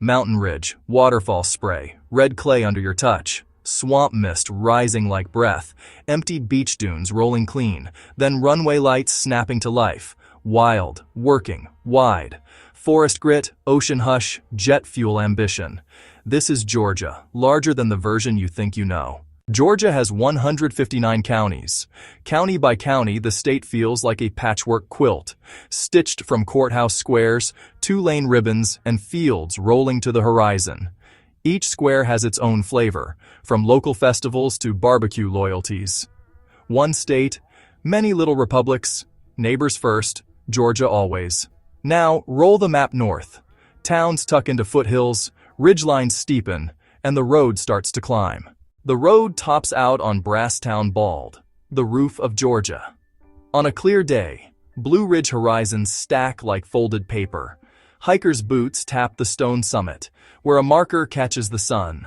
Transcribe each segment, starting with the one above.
Mountain ridge, waterfall spray, red clay under your touch, swamp mist rising like breath, empty beach dunes rolling clean, then runway lights snapping to life, wild, working, wide, forest grit, ocean hush, jet fuel ambition. This is Georgia, larger than the version you think you know. Georgia has 159 counties. County by county, the state feels like a patchwork quilt, stitched from courthouse squares, two-lane ribbons, and fields rolling to the horizon. Each square has its own flavor, from local festivals to barbecue loyalties. One state, many little republics, neighbors first, Georgia always. Now, roll the map north. Towns tuck into foothills, ridgelines steepen, and the road starts to climb. The road tops out on Brasstown Bald, the roof of Georgia. On a clear day, Blue Ridge horizons stack like folded paper. Hikers' boots tap the stone summit, where a marker catches the sun.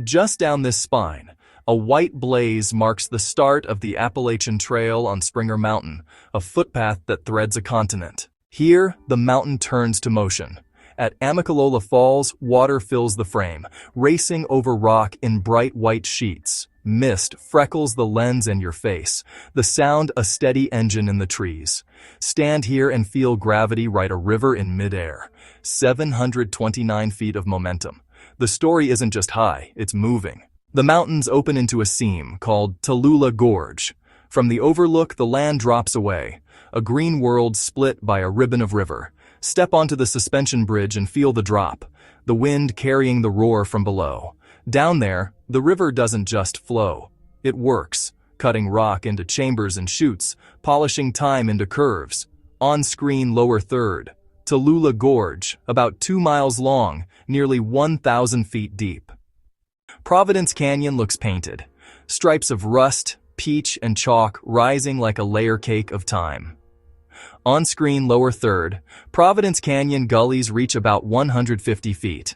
Just down this spine, a white blaze marks the start of the Appalachian Trail on Springer Mountain, a footpath that threads a continent. Here, the mountain turns to motion. At Amicalola Falls, water fills the frame, racing over rock in bright white sheets. Mist freckles the lens and your face, the sound a steady engine in the trees. Stand here and feel gravity ride a river in midair. 729 feet of momentum. The story isn't just high, it's moving. The mountains open into a seam called Tallulah Gorge. From the overlook, the land drops away, a green world split by a ribbon of river. Step onto the suspension bridge and feel the drop, the wind carrying the roar from below. Down there, the river doesn't just flow. It works, cutting rock into chambers and chutes, polishing time into curves. On-screen lower third, Tallulah Gorge, about 2 miles long, nearly 1,000 feet deep. Providence Canyon looks painted, stripes of rust, peach, and chalk rising like a layer cake of time. On-screen lower third, Providence Canyon gullies reach about 150 feet.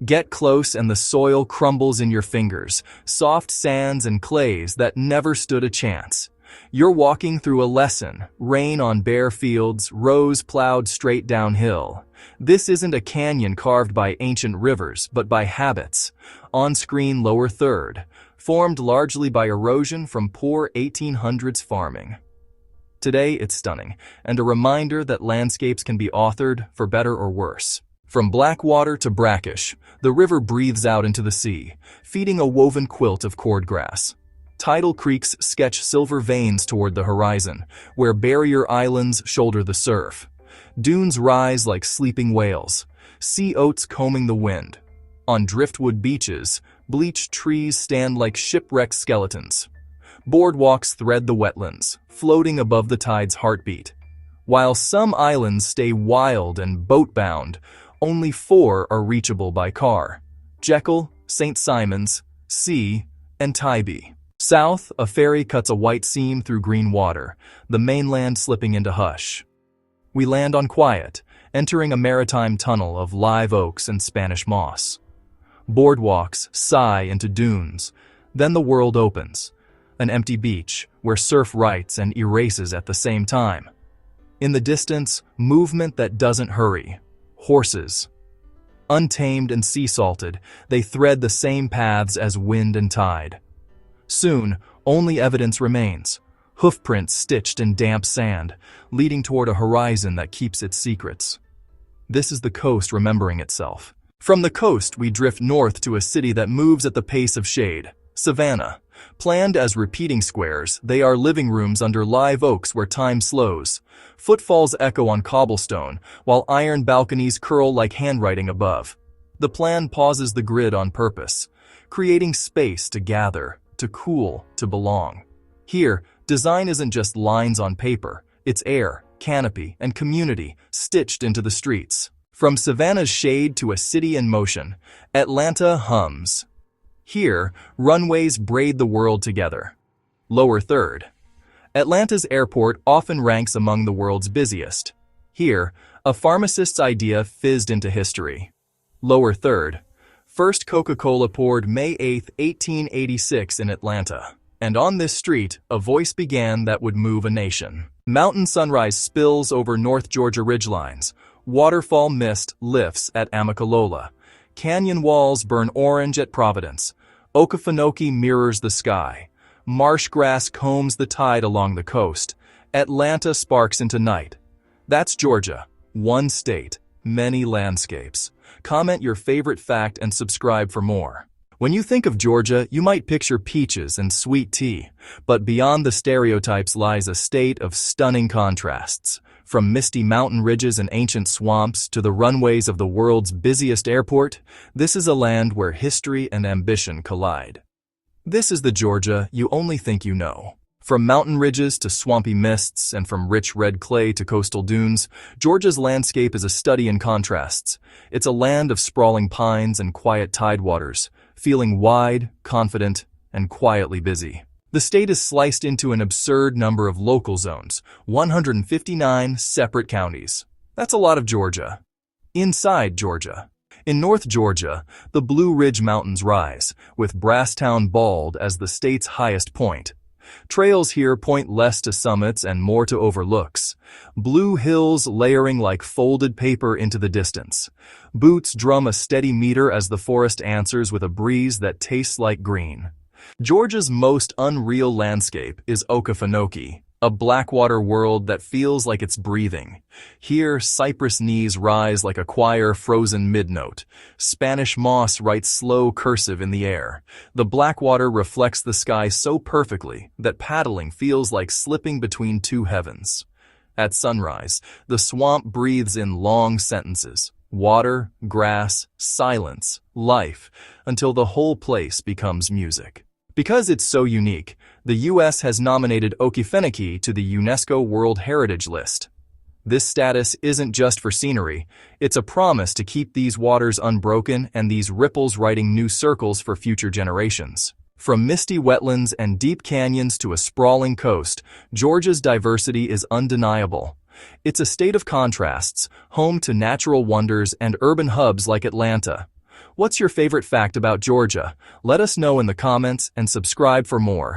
Get close and the soil crumbles in your fingers, soft sands and clays that never stood a chance. You're walking through a lesson, rain on bare fields, rows plowed straight downhill. This isn't a canyon carved by ancient rivers, but by habits. On-screen lower third, formed largely by erosion from poor 1800s farming. Today, it's stunning, and a reminder that landscapes can be authored for better or worse. From blackwater to brackish, the river breathes out into the sea, feeding a woven quilt of cordgrass. Tidal creeks sketch silver veins toward the horizon, where barrier islands shoulder the surf. Dunes rise like sleeping whales, sea oats combing the wind. On driftwood beaches, bleached trees stand like shipwrecked skeletons. Boardwalks thread the wetlands, floating above the tide's heartbeat. While some islands stay wild and boat-bound, only 4 are reachable by car: Jekyll, St. Simon's, Sea, and Tybee. South, a ferry cuts a white seam through green water, the mainland slipping into hush. We land on quiet, entering a maritime tunnel of live oaks and Spanish moss. Boardwalks sigh into dunes, then the world opens. An empty beach, where surf writes and erases at the same time. In the distance, movement that doesn't hurry. Horses. Untamed and sea-salted, they thread the same paths as wind and tide. Soon, only evidence remains. Hoofprints stitched in damp sand, leading toward a horizon that keeps its secrets. This is the coast remembering itself. From the coast, we drift north to a city that moves at the pace of shade, Savannah. Planned as repeating squares, they are living rooms under live oaks where time slows. Footfalls echo on cobblestone, while iron balconies curl like handwriting above. The plan pauses the grid on purpose, creating space to gather, to cool, to belong. Here, design isn't just lines on paper, it's air, canopy, and community stitched into the streets. From Savannah's shade to a city in motion, Atlanta hums. Here, runways braid the world together. Lower third. Atlanta's airport often ranks among the world's busiest. Here, a pharmacist's idea fizzed into history. Lower third. First Coca-Cola poured May 8, 1886 in Atlanta. And on this street, a voice began that would move a nation. Mountain sunrise spills over North Georgia ridgelines, Waterfall mist lifts at Amicalola. Canyon walls burn orange at Providence. Okefenokee mirrors the sky. Marsh grass combs the tide along the coast. Atlanta sparks into night. That's Georgia. One state, many landscapes. Comment your favorite fact and subscribe for more. When you think of Georgia, you might picture peaches and sweet tea, but beyond the stereotypes lies a state of stunning contrasts. From misty mountain ridges and ancient swamps to the runways of the world's busiest airport, this is a land where history and ambition collide. This is the Georgia you only think you know. From mountain ridges to swampy mists and from rich red clay to coastal dunes, Georgia's landscape is a study in contrasts. It's a land of sprawling pines and quiet tidewaters, feeling wide, confident, and quietly busy. The state is sliced into an absurd number of local zones, 159 separate counties. That's a lot of Georgia. Inside Georgia. In North Georgia, the Blue Ridge Mountains rise, with Brasstown Bald as the state's highest point. Trails here point less to summits and more to overlooks. Blue hills layering like folded paper into the distance. Boots drum a steady meter as the forest answers with a breeze that tastes like green. Georgia's most unreal landscape is Okefenokee, a blackwater world that feels like it's breathing. Here, cypress knees rise like a choir frozen mid-note. Spanish moss writes slow cursive in the air. The blackwater reflects the sky so perfectly that paddling feels like slipping between two heavens. At sunrise, the swamp breathes in long sentences. Water, grass, silence, life, until the whole place becomes music. Because it's so unique, the U.S. has nominated Okefenokee to the UNESCO World Heritage List. This status isn't just for scenery, it's a promise to keep these waters unbroken and these ripples writing new circles for future generations. From misty wetlands and deep canyons to a sprawling coast, Georgia's diversity is undeniable. It's a state of contrasts, home to natural wonders and urban hubs like Atlanta. What's your favorite fact about Georgia? Let us know in the comments and subscribe for more.